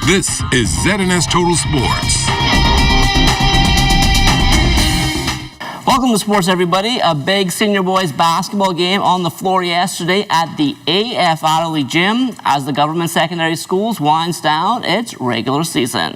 This is ZNS Total Sports. Welcome to sports, everybody. A big senior boys basketball game on the floor yesterday at the AF Adderley Gym as the government secondary schools winds down its regular season.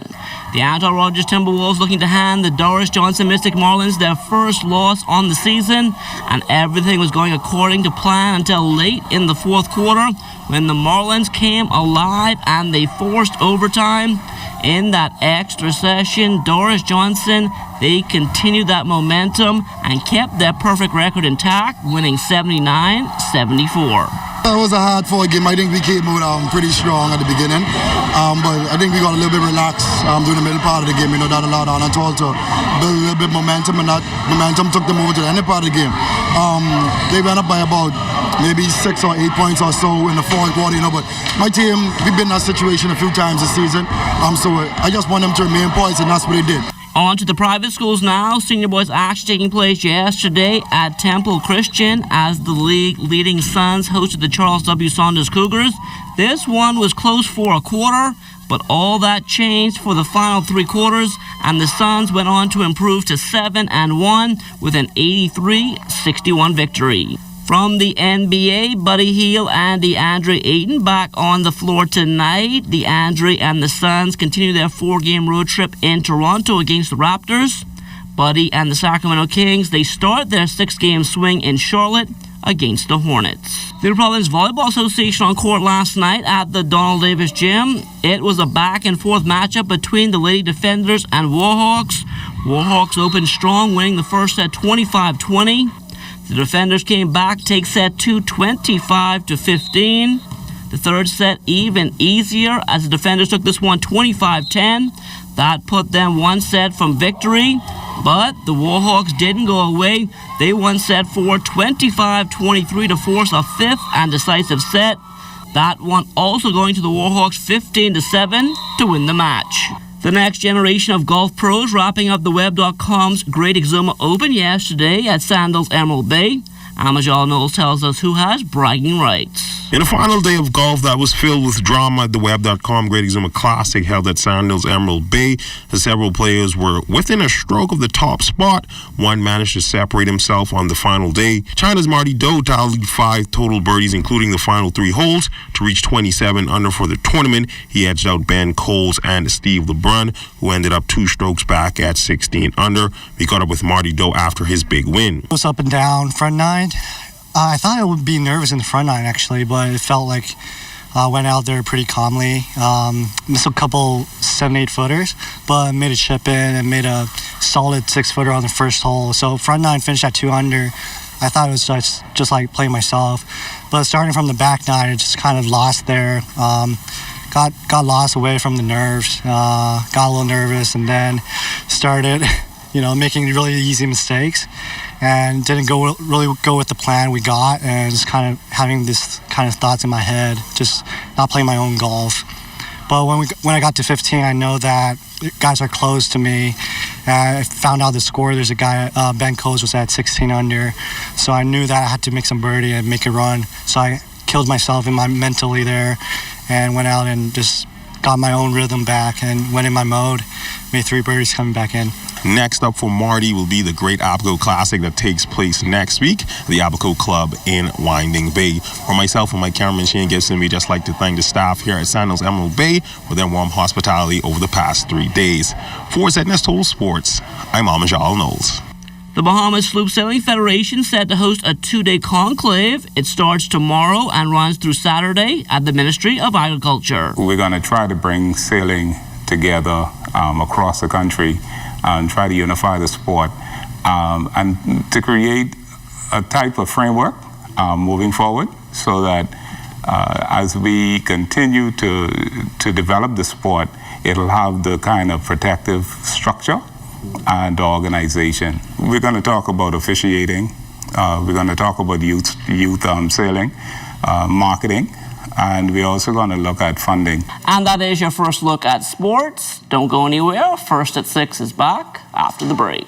The Anton Rogers Timberwolves looking to hand the Doris Johnson Mystic Marlins their first loss on the season, and everything was going according to plan until late in the fourth quarter when the Marlins came alive and they forced overtime. In that extra session, Doris Johnson, they continued that momentum and kept their perfect record intact, winning 79-74. It was a hard-fought game. I think we came out pretty strong at the beginning, but I think we got a little bit relaxed during the middle part of the game. You know, that allowed Anatol to build a little bit of momentum, and that momentum took them over to the end part of the game. They went up by about maybe 6 or 8 points or so in the fourth quarter, you know, but my team, we've been in that situation a few times this season, so I just want them to remain poised, and that's what they did. On to the private schools now. Senior boys action taking place yesterday at Temple Christian as the league leading Suns hosted the Charles W. Saunders Cougars. This one was close for a quarter, but all that changed for the final three quarters, and the Suns went on to improve to 7-1 with an 83-61 victory. From the NBA, Buddy Hield and DeAndre Ayton back on the floor tonight. DeAndre and the Suns continue their four-game road trip in Toronto against the Raptors. Buddy and the Sacramento Kings, they start their six-game swing in Charlotte against the Hornets. The Providence Volleyball Association on court last night at the Donald Davis Gym. It was a back-and-forth matchup between the Lady Defenders and Warhawks. Warhawks opened strong, winning the first set 25-20. The Defenders came back, take set 2, 25-15. The third set even easier as the Defenders took this one 25-10. That put them one set from victory, but the Warhawks didn't go away. They won set 4, 25-23 to force a fifth and decisive set. That one also going to the Warhawks 15-7 to win the match. The next generation of golf pros wrapping up the Web.com's Great Exuma Open yesterday at Sandals Emerald Bay. Amajal Knowles tells us who has bragging rights. In a final day of golf that was filled with drama at the Web.com Great Exuma Classic held at Sandals Emerald Bay, several players were within a stroke of the top spot. One managed to separate himself on the final day. China's Marty Doe tallied 5 total birdies, including the final 3 holes, to reach 27 under for the tournament. He edged out Ben Coles and Steve LeBrun, who ended up 2 strokes back at 16 under. We caught up with Marty Doe after his big win. It was up and down, front 9. I thought I would be nervous in the front 9 actually, but it felt like I went out there pretty calmly. Missed a couple 7-8 footers, but made a chip in and made a solid 6-footer on the first hole. So front 9 finished at 2 under. I thought it was just like playing myself, but starting from the back 9, it just kind of lost there. Got lost away from the nerves. Got a little nervous, and then started, making really easy mistakes. And didn't really go with the plan we got, and just kind of having this kind of thoughts in my head, just not playing my own golf. But when I got to 15, I know that guys are close to me. I found out the score. There's a guy, Ben Coles was at 16 under, so I knew that I had to make some birdie and make a run. So I killed myself mentally there, and went out and just got my own rhythm back and went in my mode. Made 3 birdies coming back in. Next up for Marty will be the Great Abaco Classic that takes place next week at the Abaco Club in Winding Bay. For myself and my cameraman Shane Gibson, we just like to thank the staff here at Sandals Emerald Bay for their warm hospitality over the past 3 days. For ZNS Total Sports, I'm Amajal Knowles. The Bahamas Sloop Sailing Federation set to host a 2-day conclave. It starts tomorrow and runs through Saturday at the Ministry of Agriculture. We're going to try to bring sailing together across the country and try to unify the sport and to create a type of framework moving forward so that as we continue to develop the sport, it'll have the kind of protective structure and organization. We're going to talk about officiating. We're going to talk about youth sailing, marketing, and we're also going to look at funding. And that is your first look at sports. Don't go anywhere. First at 6 is back after the break.